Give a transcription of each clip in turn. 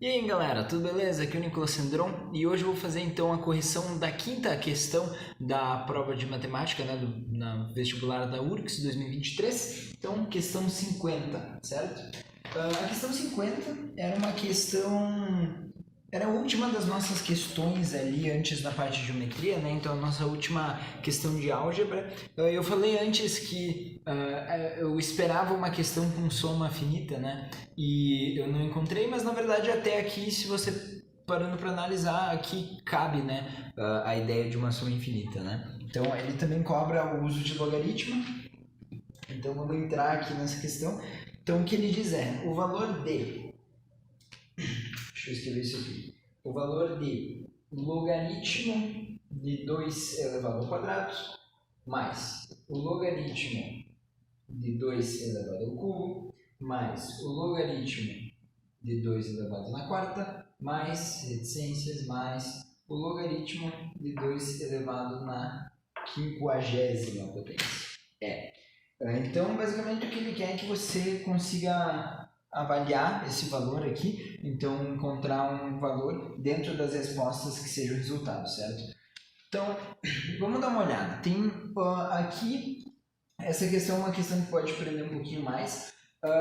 E aí galera, tudo beleza? Aqui é o Nicolas Sandron e hoje eu vou fazer então a correção da quinta questão da prova de matemática, né, na vestibular da URGS 2023. Então, questão 50, certo? A questão 50 era uma questão... Era a última das nossas questões ali antes da parte de geometria, né? Então, a nossa última questão de álgebra. Eu falei antes que eu esperava uma questão com soma finita, né? E eu não encontrei, mas na verdade até aqui, se você parando para analisar, aqui cabe, né? A ideia de uma soma infinita, né? Então, ele também cobra o uso de logaritmo. Então, vamos entrar aqui nessa questão. Então, o que ele diz é, o valor de... Deixa eu escrever isso aqui. O valor de logaritmo de 2 elevado ao quadrado mais o logaritmo de 2 elevado ao cubo mais o logaritmo de 2 elevado na quarta mais reticências mais o logaritmo de 2 elevado na 50ª potência. Então, basicamente, o que ele quer é que você consiga avaliar esse valor aqui, então encontrar um valor dentro das respostas que sejam resultados, certo? Então, vamos dar uma olhada. Tem aqui, essa questão é uma questão que pode prender um pouquinho mais,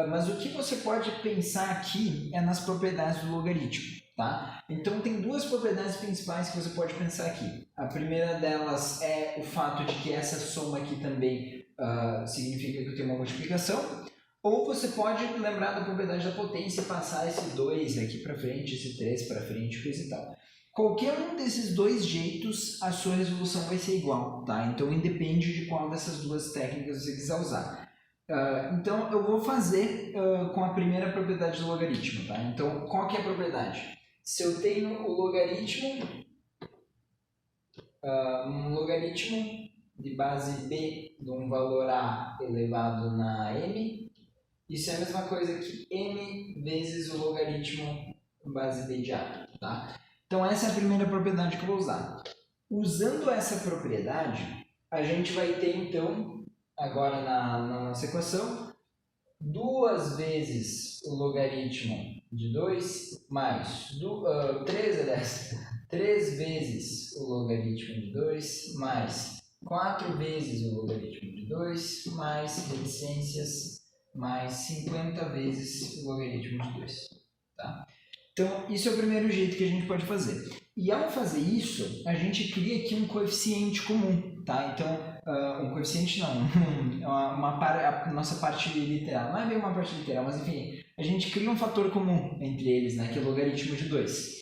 mas o que você pode pensar aqui é nas propriedades do logaritmo, tá? Então, tem duas propriedades principais que você pode pensar aqui. A primeira delas é o fato de que essa soma aqui também significa que eu tenho uma multiplicação. Ou você pode lembrar da propriedade da potência e passar esse 2 aqui para frente, esse 3 para frente, coisa e tal. Qualquer um desses dois jeitos, a sua resolução vai ser igual, tá? Então, independe de qual dessas duas técnicas você quiser usar. Então, eu vou fazer com a primeira propriedade do logaritmo, tá? Então, qual que é a propriedade? Se eu tenho o logaritmo, um logaritmo de base b de um valor a elevado na m, isso é a mesma coisa que m vezes o logaritmo base b de a, tá? Então, essa é a primeira propriedade que eu vou usar. Usando essa propriedade, a gente vai ter, então, agora na nossa equação, 2 vezes o logaritmo de 2 mais 3 vezes o logaritmo de 2 mais 4 vezes o logaritmo de 2 mais reticências mais 50 vezes o logaritmo de 2. Tá? Então, isso é o primeiro jeito que a gente pode fazer. E ao fazer isso, a gente cria aqui um coeficiente comum. Tá? Então, um coeficiente não, a nossa parte literal. Não é bem uma parte literal, mas enfim, a gente cria um fator comum entre eles, né, que é o logaritmo de 2.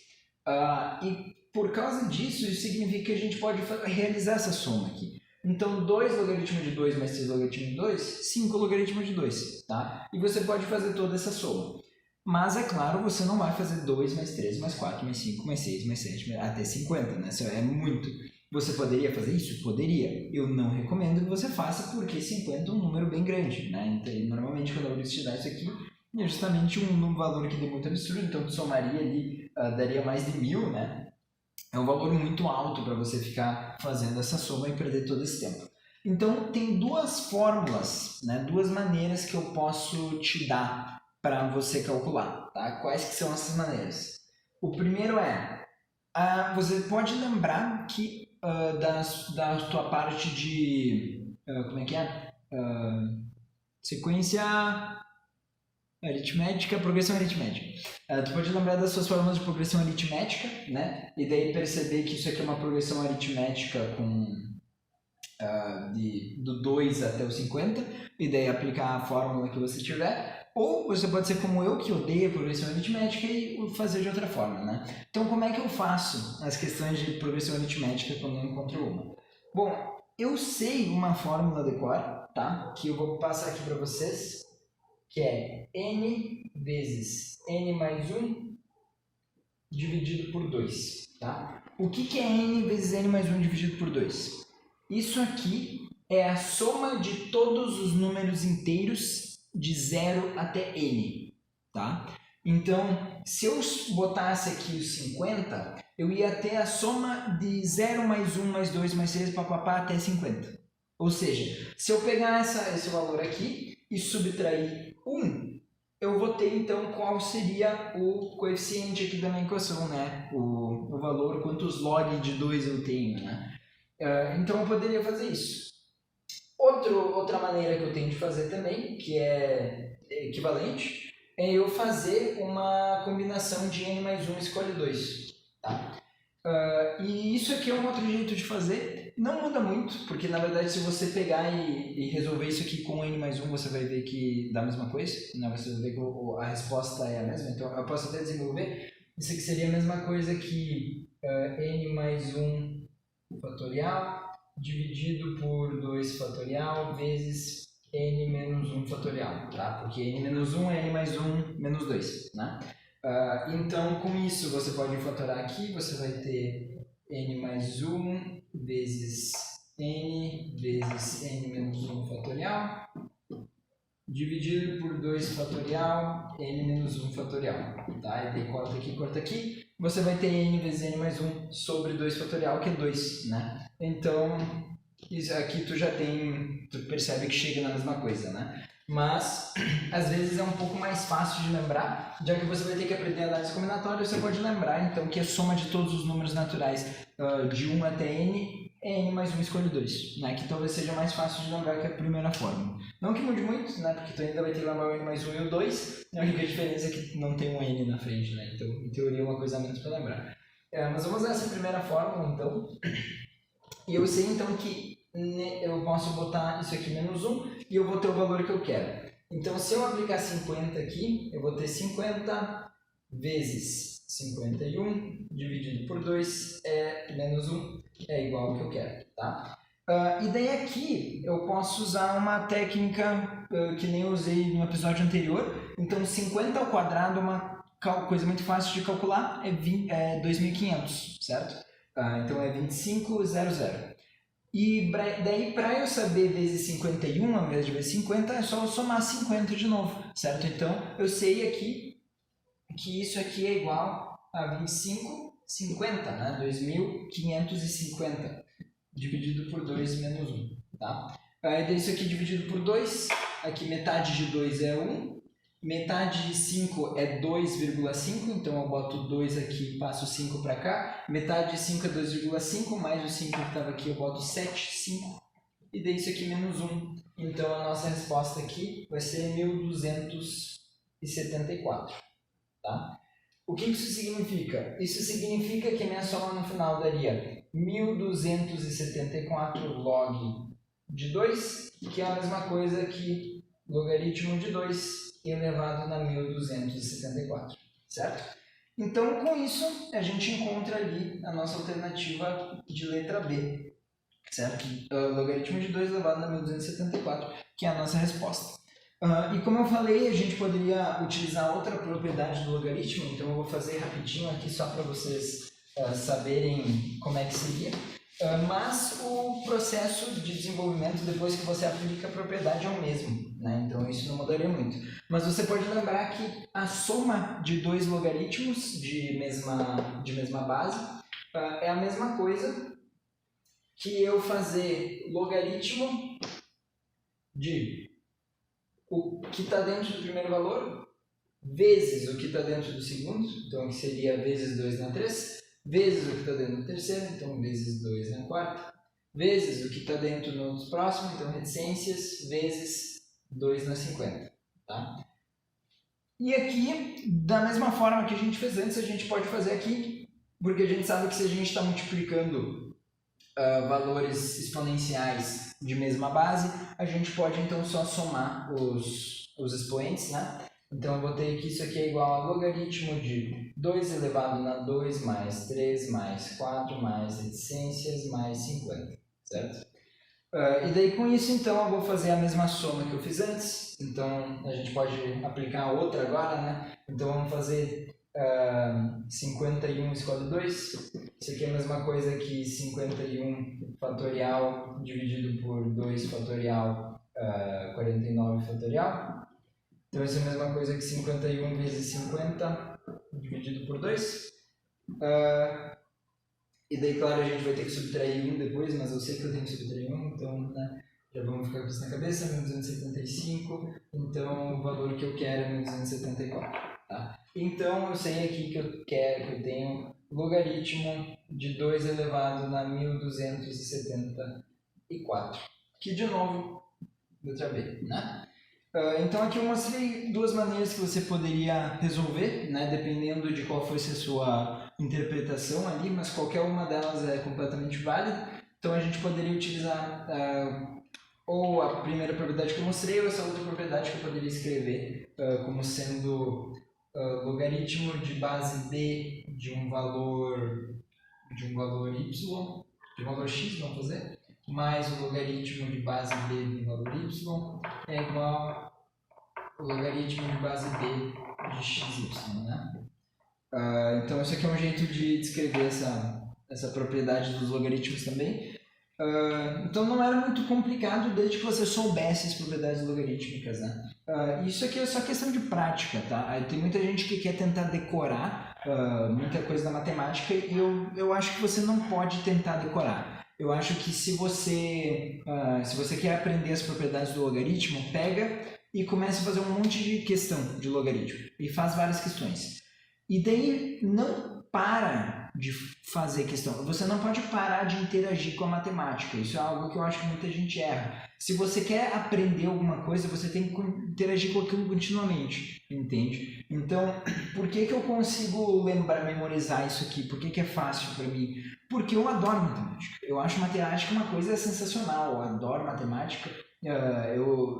E por causa disso, isso significa que a gente pode realizar essa soma aqui. Então, 2 logaritmo de 2 mais 3 logaritmo de 2, 5 logaritmo de 2, tá? E você pode fazer toda essa soma. Mas, é claro, você não vai fazer 2 mais 3 mais 4 mais 5 mais 6 mais 7 até 50, né? Isso é muito. Você poderia fazer isso? Poderia. Eu não recomendo que você faça porque 50 é um número bem grande, né? Então, normalmente, quando eu estudar isso aqui, é justamente um valor que dê muito absurdo. Então, tu somaria ali, daria mais de 1000, né? É um valor muito alto para você ficar fazendo essa soma e perder todo esse tempo. Então, tem duas fórmulas, né? Duas maneiras que eu posso te dar para você calcular. Tá? Quais que são essas maneiras? O primeiro é, você pode lembrar que da tua parte de, como é que é? Sequência aritmética, progressão aritmética. Tu pode lembrar das suas fórmulas de progressão aritmética, né? E daí perceber que isso aqui é uma progressão aritmética com, do 2 até o 50, e daí aplicar a fórmula que você tiver. Ou você pode ser como eu, que odeia progressão aritmética, e fazer de outra forma, né? Então, como é que eu faço as questões de progressão aritmética quando eu encontro uma? Bom, eu sei uma fórmula de cor, tá? Que eu vou passar aqui para vocês, que é n vezes n mais 1 dividido por 2. Tá? O que é n vezes n mais 1 dividido por 2? Isso aqui é a soma de todos os números inteiros de 0 até n. Tá? Então, se eu botasse aqui os 50, eu ia ter a soma de 0 mais 1 mais 2 mais 3 papapá, até 50. Ou seja, se eu pegar esse valor aqui e subtrair 1, eu vou ter então qual seria o coeficiente aqui da minha equação, né? O valor, quantos log de 2 eu tenho, né? Então eu poderia fazer isso. Outra maneira que eu tenho de fazer também, que é equivalente, é eu fazer uma combinação de n mais 1 escolhe 2. Tá? E isso aqui é um outro jeito de fazer, não muda muito, porque na verdade se você pegar e resolver isso aqui com n mais 1, você vai ver que dá a mesma coisa, né? Você vai ver que a resposta é a mesma, então eu posso até desenvolver. Isso aqui seria a mesma coisa que n mais 1 fatorial dividido por 2 fatorial vezes n menos 1 fatorial, tá? Porque n menos 1 é n mais 1 menos 2, né? Então, com isso, você pode fatorar aqui, você vai ter n mais 1 vezes n menos 1 fatorial, dividido por 2 fatorial, n menos 1 fatorial, tá? E daí corta aqui, você vai ter n vezes n mais 1 sobre 2 fatorial, que é 2, né? Então, isso aqui tu percebe que chega na mesma coisa, né? Mas, às vezes é um pouco mais fácil de lembrar, já que você vai ter que aprender análise combinatória, você pode lembrar, então, que a soma de todos os números naturais de 1 até n é n mais 1 escolhe 2, né? Que talvez seja mais fácil de lembrar que a primeira fórmula. Não que mude muito, né? Porque tu ainda vai ter que lembrar o n mais 1 e o 2, a única diferença é que não tem um n na frente, né? Então, em teoria, é uma coisa a menos para lembrar. Mas vamos usar essa primeira fórmula, então. E eu sei, então, que eu posso botar isso aqui menos 1 e eu vou ter o valor que eu quero. Então, se eu aplicar 50 aqui, eu vou ter 50 vezes 51 dividido por 2 é menos 1, é igual ao que eu quero, tá? E daí aqui eu posso usar uma técnica que nem eu usei no episódio anterior. Então, 50 ao quadrado é uma coisa muito fácil de calcular, é 2.500, certo? Então é 2500. E daí, para eu saber vezes 51, ao invés de vezes 50, é só eu somar 50 de novo, certo? Então, eu sei aqui que isso aqui é igual a 2550, né? 2550 dividido por 2 menos 1, tá? Aí isso aqui dividido por 2, aqui metade de 2 é 1, metade de 5 é 2,5, então eu boto 2 aqui e passo 5 para cá. Metade de 5 é 2,5, mais o 5 que estava aqui eu boto 7, 5. E daí isso aqui menos 1. Então a nossa resposta aqui vai ser 1274. Tá? O que isso significa? Isso significa que a minha soma no final daria 1274 log de 2, que é a mesma coisa que logaritmo de 2 elevado na 1274, certo? Então, com isso, a gente encontra ali a nossa alternativa de letra B, certo? Logaritmo de 2 elevado na 1274, que é a nossa resposta. E como eu falei, a gente poderia utilizar outra propriedade do logaritmo, então eu vou fazer rapidinho aqui só para vocês saberem como é que seria. Mas o processo de desenvolvimento, depois que você aplica a propriedade, é o mesmo, né? Então isso não mudaria muito. Mas você pode lembrar que a soma de dois logaritmos de mesma base é a mesma coisa que eu fazer logaritmo de o que está dentro do primeiro valor vezes o que está dentro do segundo, então que seria vezes 2 na 3, vezes o que está dentro do terceiro, então vezes 2 na quarta, vezes o que está dentro no próximo, então reticências, vezes 2 na 50. Tá? E aqui, da mesma forma que a gente fez antes, a gente pode fazer aqui, porque a gente sabe que se a gente está multiplicando valores exponenciais de mesma base, a gente pode então só somar os expoentes, né? Então eu vou ter que isso aqui é igual a logaritmo de 2 elevado na 2 mais 3 mais 4 mais reticências mais 50, certo? E daí com isso então eu vou fazer a mesma soma que eu fiz antes, então a gente pode aplicar outra agora, né? Então vamos fazer 51 escolhe 2, isso aqui é a mesma coisa que 51 fatorial dividido por 2 fatorial 49 fatorial. Então, isso é a mesma coisa que 51 vezes 50 dividido por 2. E daí, claro, a gente vai ter que subtrair 1 depois, mas eu sei que eu tenho que subtrair 1, então né, Já vamos ficar com isso na cabeça, 1275, então o valor que eu quero é 1274, tá? Então eu sei aqui que eu tenho logaritmo de 2 elevado a 1274, que de novo, letra B, né? Então aqui eu mostrei duas maneiras que você poderia resolver, né, dependendo de qual fosse a sua interpretação ali, mas qualquer uma delas é completamente válida. Então a gente poderia utilizar ou a primeira propriedade que eu mostrei ou essa outra propriedade que eu poderia escrever como sendo logaritmo de base b de um valor y, de um valor x, vamos fazer, mais o logaritmo de base b de um valor y é igual ao logaritmo de base b de xy, né? Então isso aqui é um jeito de descrever essa propriedade dos logaritmos também. Então não era muito complicado desde que você soubesse as propriedades logarítmicas, né? Isso aqui é só questão de prática, tá? Tem muita gente que quer tentar decorar muita coisa da matemática e eu acho que você não pode tentar decorar. Eu acho que se você quer aprender as propriedades do logaritmo, pega e começa a fazer um monte de questão de logaritmo e faz várias questões. E daí não para de fazer questão. Você não pode parar de interagir com a matemática. Isso é algo que eu acho que muita gente erra. Se você quer aprender alguma coisa, você tem que interagir com aquilo continuamente, entende? Então, por que eu consigo memorizar isso aqui? Por que é fácil para mim? Porque eu adoro matemática. Eu acho matemática uma coisa sensacional. Eu adoro matemática.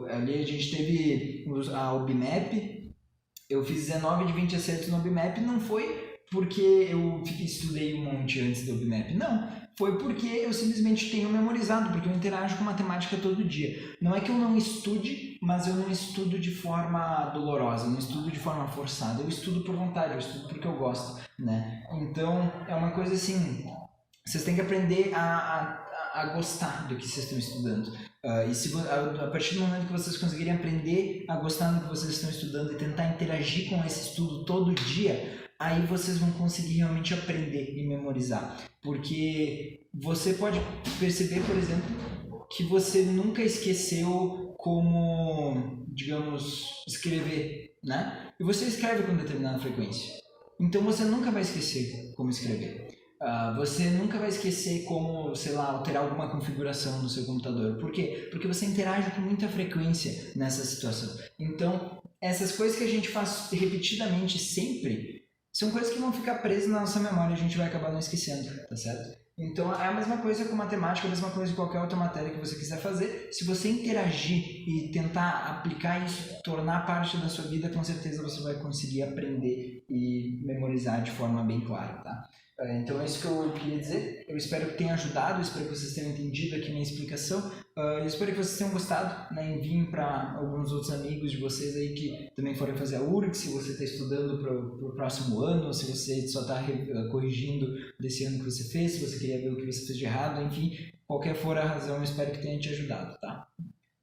Ali a gente teve a OBMAP. Eu fiz 19 de 20 acertos no OBMAP, não foi porque eu estudei um monte antes do OBMAP, não. Foi porque eu simplesmente tenho memorizado, porque eu interajo com matemática todo dia. Não é que eu não estude, mas eu não estudo de forma dolorosa, eu não estudo de forma forçada. Eu estudo por vontade, eu estudo porque eu gosto, né? Então, é uma coisa assim, vocês têm que aprender a gostar do que vocês estão estudando. A partir do momento que vocês conseguirem aprender a gostar do que vocês estão estudando e tentar interagir com esse estudo todo dia, aí vocês vão conseguir realmente aprender e memorizar. Porque você pode perceber, por exemplo, que você nunca esqueceu como, digamos, escrever, né? E você escreve com determinada frequência. Então você nunca vai esquecer como escrever. Você nunca vai esquecer como, sei lá, alterar alguma configuração do seu computador. Por quê? Porque você interage com muita frequência nessa situação. Então, essas coisas que a gente faz repetidamente sempre são coisas que vão ficar presas na nossa memória e a gente vai acabar não esquecendo, tá certo? Então, é a mesma coisa com matemática, a mesma coisa com qualquer outra matéria que você quiser fazer. Se você interagir e tentar aplicar isso, tornar parte da sua vida, com certeza você vai conseguir aprender e memorizar de forma bem clara, tá? Então é isso que eu queria dizer. Eu espero que tenha ajudado, espero que vocês tenham entendido aqui minha explicação. Eu espero que vocês tenham gostado, né? Enviem para alguns outros amigos de vocês aí que também forem fazer a URGS, se você está estudando para o próximo ano, se você só está corrigindo desse ano que você fez, se você queria ver o que você fez de errado, enfim, qualquer for a razão, eu espero que tenha te ajudado, tá?